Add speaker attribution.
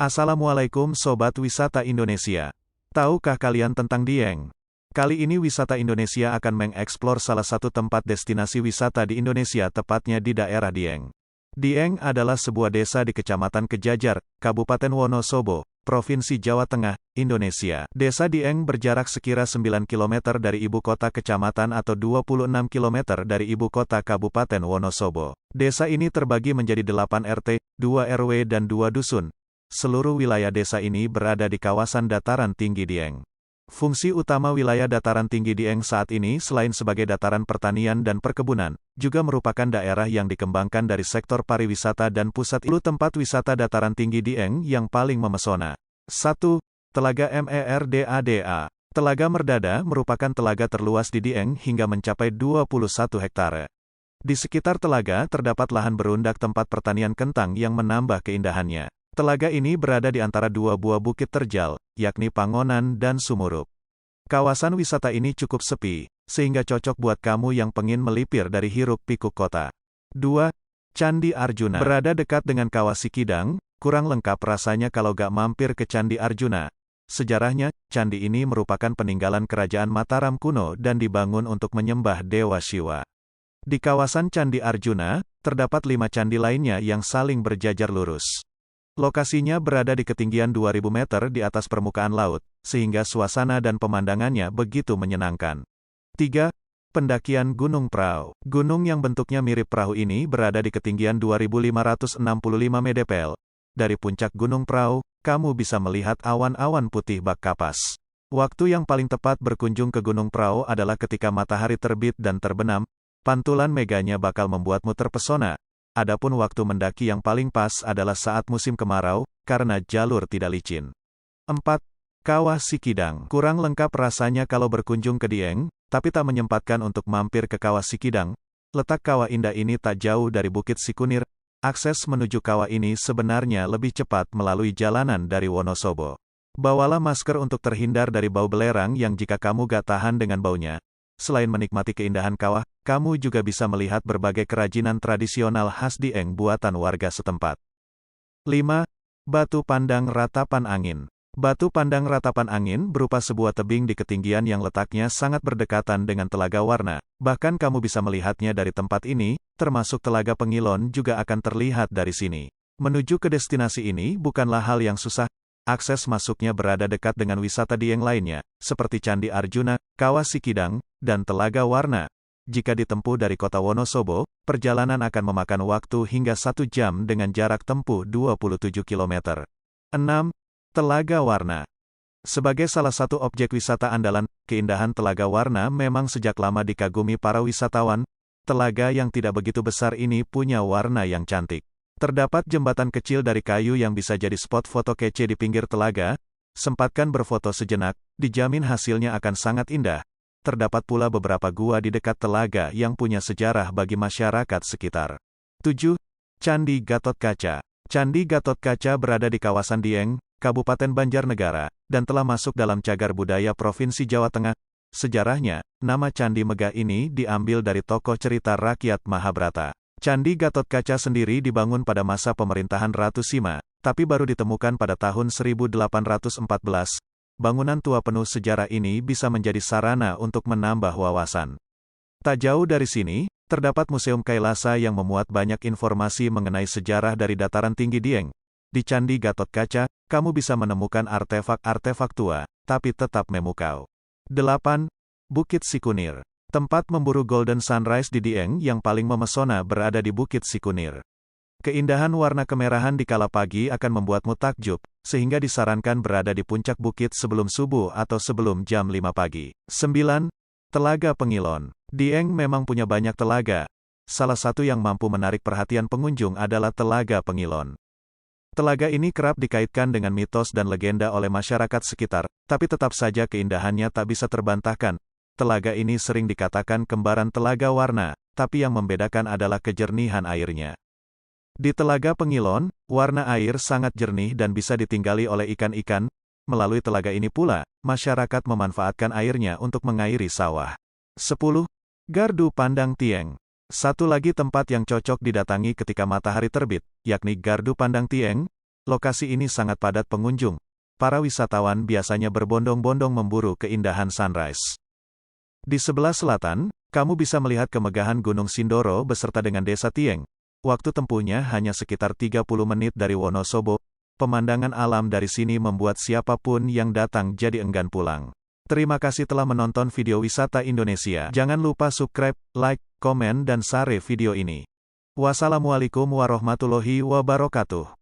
Speaker 1: Assalamualaikum Sobat Wisata Indonesia. Tahukah kalian tentang Dieng? Kali ini Wisata Indonesia akan mengeksplor salah satu tempat destinasi wisata di Indonesia, tepatnya di daerah Dieng. Dieng adalah sebuah desa di Kecamatan Kejajar, Kabupaten Wonosobo, Provinsi Jawa Tengah, Indonesia. Desa Dieng berjarak sekira 9 km dari ibu kota kecamatan atau 26 km dari ibu kota Kabupaten Wonosobo. Desa ini terbagi menjadi 8 RT, 2 RW dan 2 dusun. Seluruh wilayah desa ini berada di kawasan dataran tinggi Dieng. Fungsi utama wilayah dataran tinggi Dieng saat ini selain sebagai dataran pertanian dan perkebunan, juga merupakan daerah yang dikembangkan dari sektor pariwisata dan pusat tempat wisata dataran tinggi Dieng yang paling memesona. 1. Telaga Merdada. Telaga Merdada merupakan telaga terluas di Dieng hingga mencapai 21 hektare. Di sekitar telaga terdapat lahan berundak tempat pertanian kentang yang menambah keindahannya. Telaga ini berada di antara dua buah bukit terjal, yakni Pangonan dan Sumurup. Kawasan wisata ini cukup sepi, sehingga cocok buat kamu yang pengin melipir dari hiruk-pikuk kota. 2. Candi Arjuna. Berada dekat dengan Kawah Sikidang, kurang lengkap rasanya kalau gak mampir ke Candi Arjuna. Sejarahnya, candi ini merupakan peninggalan kerajaan Mataram kuno dan dibangun untuk menyembah Dewa Siwa. Di kawasan Candi Arjuna, terdapat 5 candi lainnya yang saling berjajar lurus. Lokasinya berada di ketinggian 2000 meter di atas permukaan laut, sehingga suasana dan pemandangannya begitu menyenangkan. 3. Pendakian Gunung Prau. Gunung yang bentuknya mirip perahu ini berada di ketinggian 2565 mdpl. Dari puncak Gunung Prau, kamu bisa melihat awan-awan putih bak kapas. Waktu yang paling tepat berkunjung ke Gunung Prau adalah ketika matahari terbit dan terbenam, pantulan meganya bakal membuatmu terpesona. Adapun waktu mendaki yang paling pas adalah saat musim kemarau, karena jalur tidak licin. 4. Kawah Sikidang. Kurang lengkap rasanya kalau berkunjung ke Dieng, tapi tak menyempatkan untuk mampir ke Kawah Sikidang. Letak kawah indah ini tak jauh dari Bukit Sikunir. Akses menuju kawah ini sebenarnya lebih cepat melalui jalanan dari Wonosobo. Bawalah masker untuk terhindar dari bau belerang yang jika kamu gak tahan dengan baunya. Selain menikmati keindahan kawah, kamu juga bisa melihat berbagai kerajinan tradisional khas Dieng buatan warga setempat. 5. Batu Pandang Ratapan Angin. Batu Pandang Ratapan Angin berupa sebuah tebing di ketinggian yang letaknya sangat berdekatan dengan Telaga Warna. Bahkan kamu bisa melihatnya dari tempat ini, termasuk Telaga Pengilon juga akan terlihat dari sini. Menuju ke destinasi ini bukanlah hal yang susah. Akses masuknya berada dekat dengan wisata Dieng lainnya, seperti Candi Arjuna, Kawah Sikidang, dan Telaga Warna. Jika ditempuh dari kota Wonosobo, perjalanan akan memakan waktu hingga 1 jam dengan jarak tempuh 27 km. 6. Telaga Warna. Sebagai salah satu objek wisata andalan, keindahan Telaga Warna memang sejak lama dikagumi para wisatawan. Telaga yang tidak begitu besar ini punya warna yang cantik. Terdapat jembatan kecil dari kayu yang bisa jadi spot foto kece di pinggir telaga. Sempatkan berfoto sejenak, dijamin hasilnya akan sangat indah. Terdapat pula beberapa gua di dekat telaga yang punya sejarah bagi masyarakat sekitar. 7. Candi Gatotkaca. Candi Gatotkaca berada di kawasan Dieng, Kabupaten Banjarnegara, dan telah masuk dalam cagar budaya Provinsi Jawa Tengah. Sejarahnya, nama Candi Megah ini diambil dari tokoh cerita rakyat Mahabharata. Candi Gatotkaca sendiri dibangun pada masa pemerintahan Ratu Sima, tapi baru ditemukan pada tahun 1814. Bangunan tua penuh sejarah ini bisa menjadi sarana untuk menambah wawasan. Tak jauh dari sini, terdapat Museum Kailasa yang memuat banyak informasi mengenai sejarah dari dataran tinggi Dieng. Di Candi Gatotkaca, kamu bisa menemukan artefak-artefak tua, tapi tetap memukau. 8. Bukit Sikunir. Tempat memburu Golden Sunrise di Dieng yang paling memesona berada di Bukit Sikunir. Keindahan warna kemerahan di kala pagi akan membuatmu takjub, sehingga disarankan berada di puncak bukit sebelum subuh atau sebelum jam 5 pagi. 9. Telaga Pengilon. Dieng memang punya banyak telaga. Salah satu yang mampu menarik perhatian pengunjung adalah Telaga Pengilon. Telaga ini kerap dikaitkan dengan mitos dan legenda oleh masyarakat sekitar, tapi tetap saja keindahannya tak bisa terbantahkan. Telaga ini sering dikatakan kembaran Telaga Warna, tapi yang membedakan adalah kejernihan airnya. Di Telaga Pengilon, warna air sangat jernih dan bisa ditinggali oleh ikan-ikan. Melalui telaga ini pula, masyarakat memanfaatkan airnya untuk mengairi sawah. 10. Gardu Pandang Tieng. Satu lagi tempat yang cocok didatangi ketika matahari terbit, yakni Gardu Pandang Tieng. Lokasi ini sangat padat pengunjung. Para wisatawan biasanya berbondong-bondong memburu keindahan sunrise. Di sebelah selatan, kamu bisa melihat kemegahan Gunung Sindoro beserta dengan Desa Tieng. Waktu tempuhnya hanya sekitar 30 menit dari Wonosobo. Pemandangan alam dari sini membuat siapapun yang datang jadi enggan pulang. Terima kasih telah menonton video wisata Indonesia. Jangan lupa subscribe, like, komen dan share video ini. Wassalamualaikum warahmatullahi wabarakatuh.